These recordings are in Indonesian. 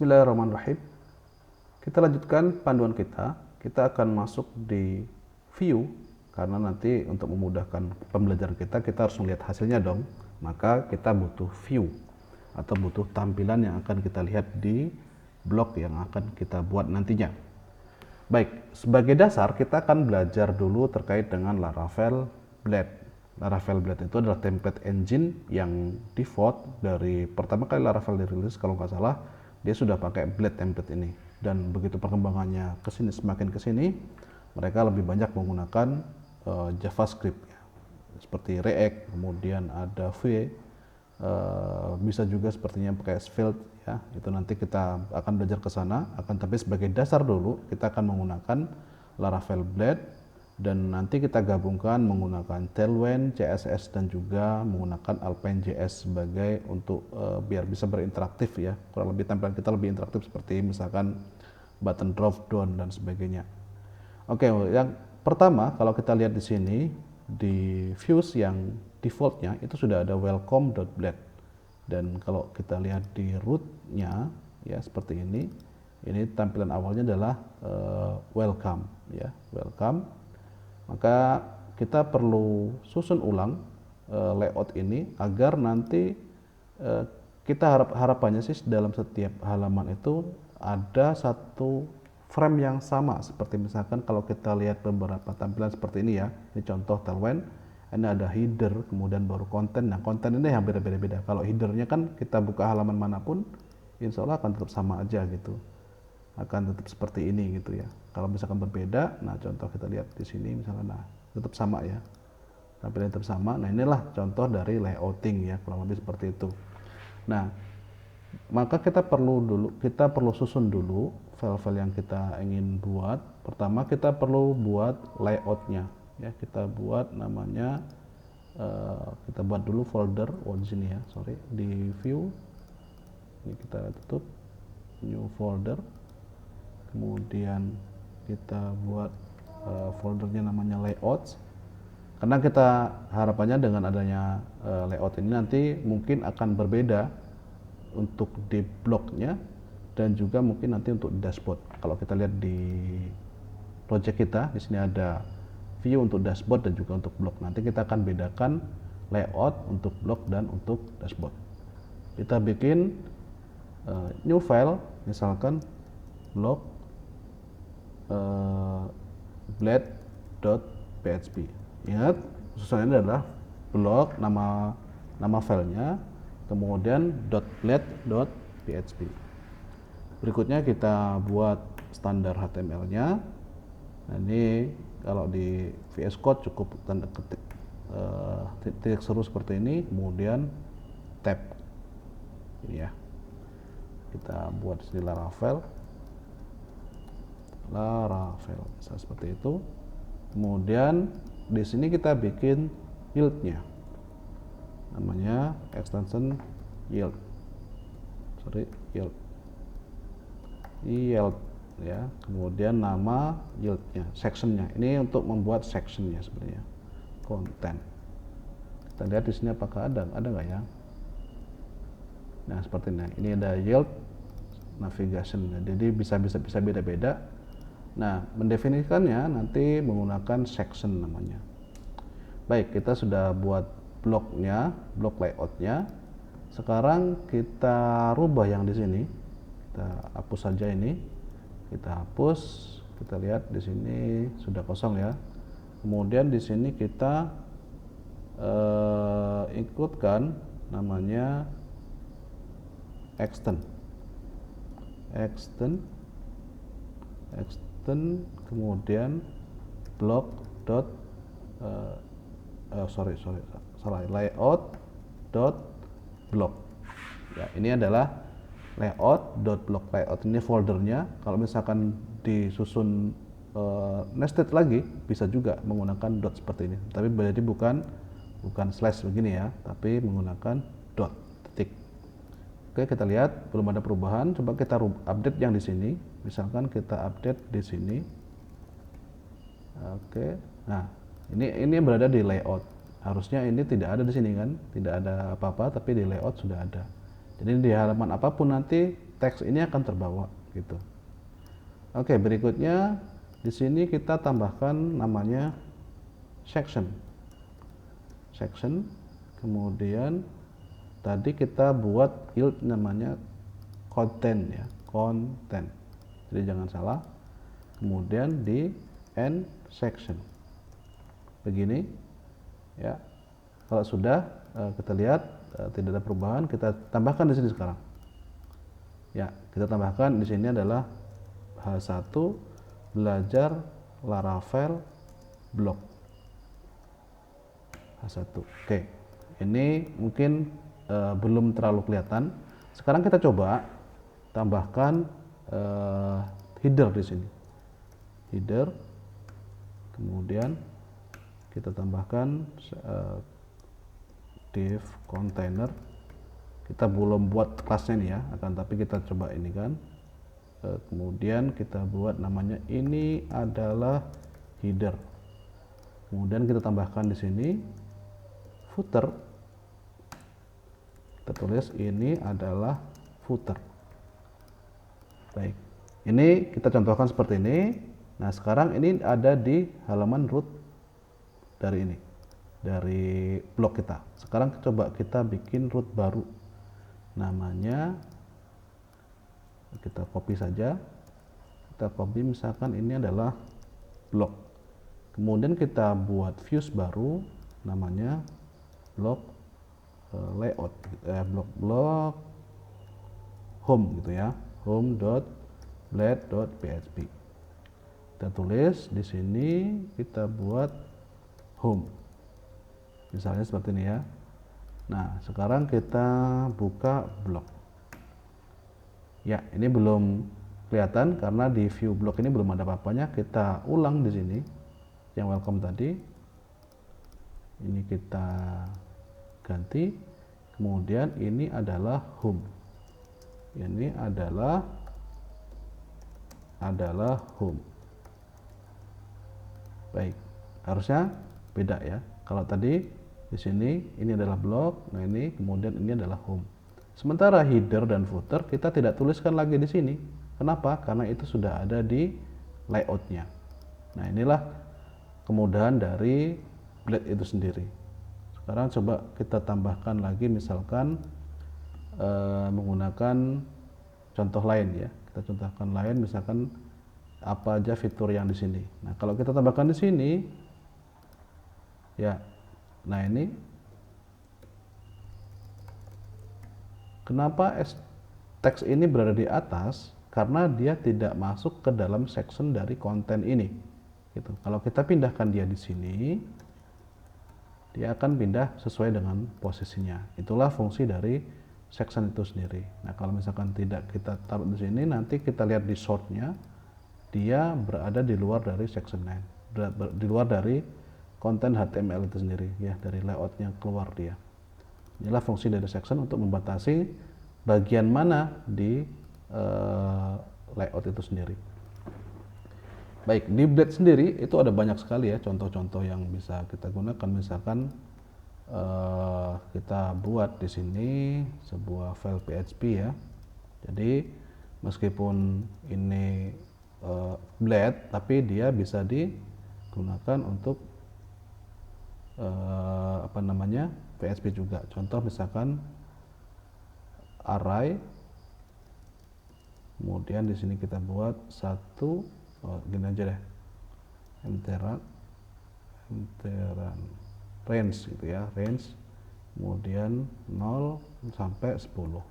Bismillahirrahmanirrahim. Kita lanjutkan panduan kita. Kita akan masuk di view, karena nanti untuk memudahkan pembelajaran kita harus melihat hasilnya dong. Maka kita butuh view atau butuh tampilan yang akan kita lihat di blog yang akan kita buat nantinya. Baik, sebagai dasar kita akan belajar dulu terkait dengan Laravel Blade. Laravel Blade itu adalah template engine yang default dari pertama kali Laravel dirilis, kalau nggak salah dia sudah pakai Blade template ini, dan begitu perkembangannya kesini, semakin kesini mereka lebih banyak menggunakan JavaScript ya. Seperti React, kemudian ada Vue, bisa juga sepertinya pakai Svelte ya. Itu nanti kita akan belajar ke sana, tapi sebagai dasar dulu kita akan menggunakan Laravel Blade, dan nanti kita gabungkan menggunakan Tailwind, CSS, dan juga menggunakan Alpine.js sebagai untuk biar bisa berinteraktif ya. Kurang lebih tampilan kita lebih interaktif, seperti misalkan button drop down dan sebagainya. Oke, yang pertama kalau kita lihat di sini di views yang defaultnya itu sudah ada welcome.blade, dan kalau kita lihat di rootnya ya seperti ini tampilan awalnya adalah welcome ya, welcome. Maka kita perlu susun ulang layout ini agar nanti kita harapannya sih dalam setiap halaman itu ada satu frame yang sama. Seperti misalkan kalau kita lihat beberapa tampilan seperti ini ya, ini contoh Tailwind, ini ada header, kemudian baru konten. Nah, konten ini yang beda-beda. Kalau headernya kan kita buka halaman manapun insya Allah akan tetap sama aja gitu, akan tetap seperti ini gitu ya. Kalau misalkan berbeda, nah contoh kita lihat di sini misalkan, nah tetap sama ya, tampilan tetap sama. Nah inilah contoh dari layouting ya, kurang lebih seperti itu. Nah maka kita perlu susun dulu file-file yang kita ingin buat. Pertama kita perlu buat layoutnya ya, kita buat namanya kita buat dulu folder di sini ya, di view ini kita tutup, new folder, kemudian kita buat foldernya namanya layouts, karena kita harapannya dengan adanya layout ini nanti mungkin akan berbeda untuk di blognya dan juga mungkin nanti untuk dashboard. Kalau kita lihat di project kita di sini ada view untuk dashboard dan juga untuk blog. Nanti kita akan bedakan layout untuk blog dan untuk dashboard. Kita bikin new file, misalkan blog blade.php. Ingat, susunannya adalah blog, nama filenya, kemudian .blade.php. Berikutnya kita buat standar HTML-nya. Nah, ini kalau di VS Code cukup tanda ketik titik seru seperti ini, kemudian tab ini ya. Kita buat di sini Laravel bisa seperti itu. Kemudian di sini kita bikin yield-nya, namanya extension yield ya. Kemudian nama yield-nya, section-nya, ini untuk membuat section-nya sebenarnya, konten. Kita lihat di sini apakah ada nggak ya. Nah seperti ini ada yield navigation, jadi bisa beda-beda. Nah, mendefinisikannya nanti menggunakan section namanya. Baik, kita sudah buat blognya, blog layoutnya. Sekarang kita rubah yang di sini. Kita hapus saja ini. Kita hapus. Kita lihat di sini sudah kosong ya. Kemudian di sini kita ikutkan namanya extend, kemudian layout.blog ya. Ini adalah layout.blog. Layout ini foldernya. Kalau misalkan disusun nested lagi bisa juga menggunakan dot seperti ini, tapi jadi bukan slash begini ya, tapi menggunakan dot, titik. Oke, kita lihat belum ada perubahan. Coba kita update yang di sini. Misalkan kita update di sini. Oke. Nah, ini berada di layout. Harusnya ini tidak ada di sini kan? Tidak ada apa-apa, tapi di layout sudah ada. Jadi di halaman apapun nanti teks ini akan terbawa gitu. Oke, berikutnya di sini kita tambahkan namanya section. Kemudian tadi kita buat field namanya content ya, content. Jadi jangan salah. Kemudian di end section. Begini ya. Kalau sudah kita lihat tidak ada perubahan, kita tambahkan di sini sekarang. Ya, kita tambahkan di sini adalah H1 belajar Laravel blog H1. Oke. Ini mungkin belum terlalu kelihatan. Sekarang kita coba tambahkan header di sini. Header. Kemudian kita tambahkan div container. Kita belum buat kelasnya nih ya, akan tapi kita coba ini kan. Kemudian kita buat namanya ini adalah header. Kemudian kita tambahkan di sini footer. Kita tulis ini adalah footer. Baik. Ini kita contohkan seperti ini. Nah, sekarang ini ada di halaman root dari ini. Dari blog kita. Sekarang coba kita bikin root baru. Namanya kita copy saja. Kita copy misalkan ini adalah blog. Kemudian kita buat views baru namanya blog layout, blog home gitu ya, home.blade.php. Kita tulis di sini, kita buat home, misalnya seperti ini ya. Nah, sekarang kita buka blog. Ya, ini belum kelihatan karena di view blog ini belum ada apa-apanya. Kita ulang di sini yang welcome tadi. Ini kita ganti. Kemudian ini adalah home. Ini adalah home. Baik, harusnya beda ya. Kalau tadi di sini ini adalah blog, nah ini kemudian ini adalah home. Sementara header dan footer kita tidak tuliskan lagi di sini. Kenapa? Karena itu sudah ada di layoutnya. Nah, inilah kemudahan dari Blade itu sendiri. Sekarang coba kita tambahkan lagi, misalkan menggunakan contoh lain ya. Kita contohkan lain, misalkan apa aja fitur yang di sini. Nah, kalau kita tambahkan di sini, ya, nah ini kenapa teks ini berada di atas? Karena dia tidak masuk ke dalam section dari konten ini. Gitu. Kalau kita pindahkan dia di sini, dia akan pindah sesuai dengan posisinya. Itulah fungsi dari section itu sendiri. Nah, kalau misalkan tidak kita taruh di sini, nanti kita lihat di shortnya, dia berada di luar dari section line, di luar dari konten HTML itu sendiri, ya, dari layoutnya keluar dia. Inilah fungsi dari section untuk membatasi bagian mana di layout itu sendiri. Baik, di Blade sendiri itu ada banyak sekali ya contoh-contoh yang bisa kita gunakan. Misalkan kita buat di sini sebuah file PHP ya. Jadi meskipun ini Blade, tapi dia bisa digunakan untuk PHP juga. Contoh misalkan array. Kemudian di sini kita buat satu, gini aja deh, enteran range gitu ya, range, kemudian 0 sampai 10.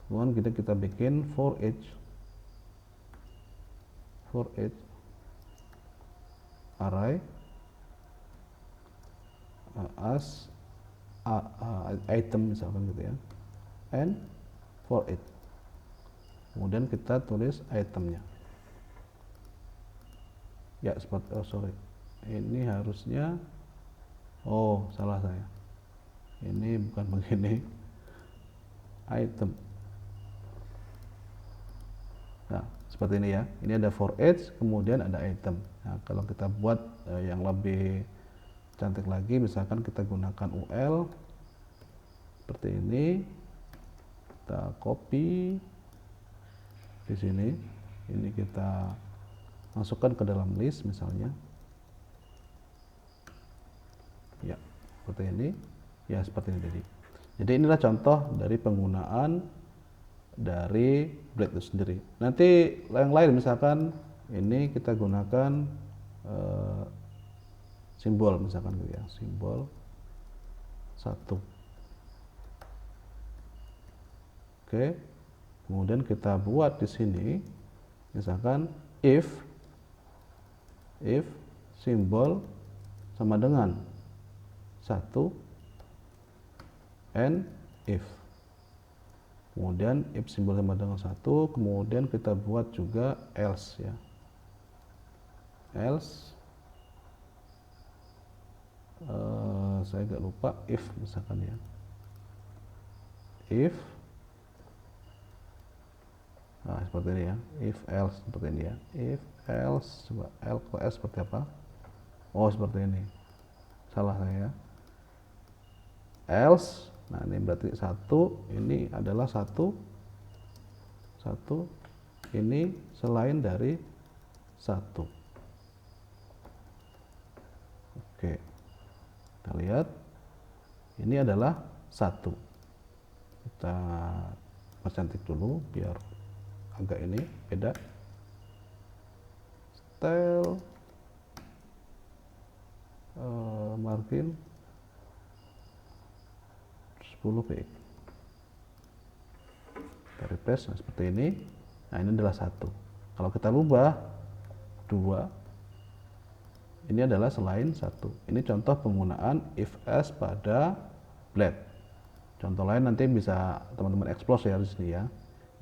Kemudian kita bikin for each array as item misalkan gitu ya, and for it. Kemudian kita tulis itemnya. Ya, seperti ini harusnya, salah saya. Ini bukan begini. Item. Nah, seperti ini ya. Ini ada for each, kemudian ada item. Nah, kalau kita buat yang lebih cantik lagi, misalkan kita gunakan UL seperti ini. Kita copy, di sini. Ini kita masukkan ke dalam list misalnya. Ya, seperti ini. Ya, seperti ini tadi. Jadi inilah contoh dari penggunaan dari blade itu sendiri. Nanti yang lain misalkan ini kita gunakan simbol misalkan gitu ya, simbol 1. Oke. Kemudian kita buat di sini misalkan if simbol sama dengan 1 and if. Kemudian if simbol sama dengan 1, kemudian kita buat juga else ya. Else saya agak lupa if misalkan ya. If seperti ini ya. If else seperti ini ya. If else, coba else seperti apa? Oh, seperti ini. Salah saya. Else, nah ini berarti 1, ini adalah 1 ini selain dari 1. Oke, kita lihat ini adalah 1. Kita percantik dulu biar agak ini beda. Style margin 10 px. Kita refresh, nah seperti ini. Nah ini adalah 1. Kalau kita rubah 2, ini adalah selain 1. Ini contoh penggunaan if else pada blade. Contoh lain nanti bisa teman-teman explore ya di sini ya.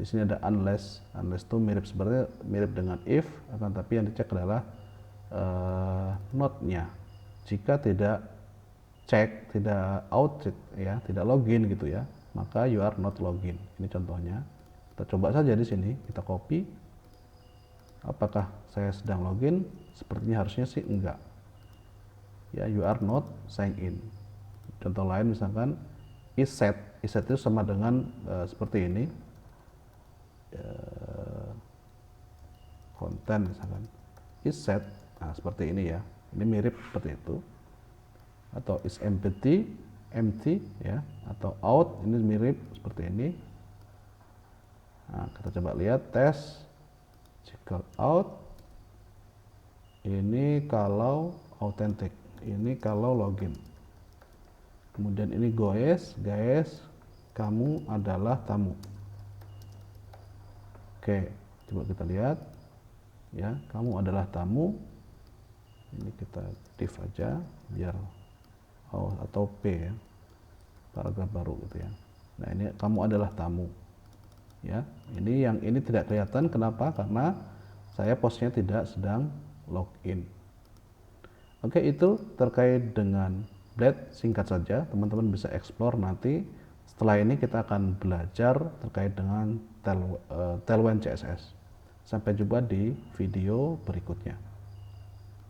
Di sini ada unless itu mirip sebenarnya mirip dengan if, akan tapi yang dicek adalah not-nya. Jika tidak cek, tidak out ya, tidak login gitu ya, maka you are not login. Ini contohnya. Kita coba saja di sini, kita copy. Apakah saya sedang login? Sepertinya harusnya sih enggak. Ya, you are not sign in. Contoh lain misalkan is set itu sama dengan seperti ini. Konten misalkan is set, nah seperti ini ya. Ini mirip seperti itu. Atau is empty ya, atau out, ini mirip seperti ini. Nah, kita coba lihat tes jika out, ini kalau authentic, ini kalau login. Kemudian ini guys, kamu adalah tamu. Oke, coba kita lihat ya, kamu adalah tamu. Ini kita div aja biar atau P ya, paragraf baru gitu ya. Nah ini kamu adalah tamu ya. Ini yang ini tidak kelihatan, kenapa? Karena saya postnya tidak sedang login. Oke, itu terkait dengan blade. Singkat saja, teman-teman bisa explore nanti. Setelah ini kita akan belajar terkait dengan Tailwind CSS. Sampai jumpa di video berikutnya.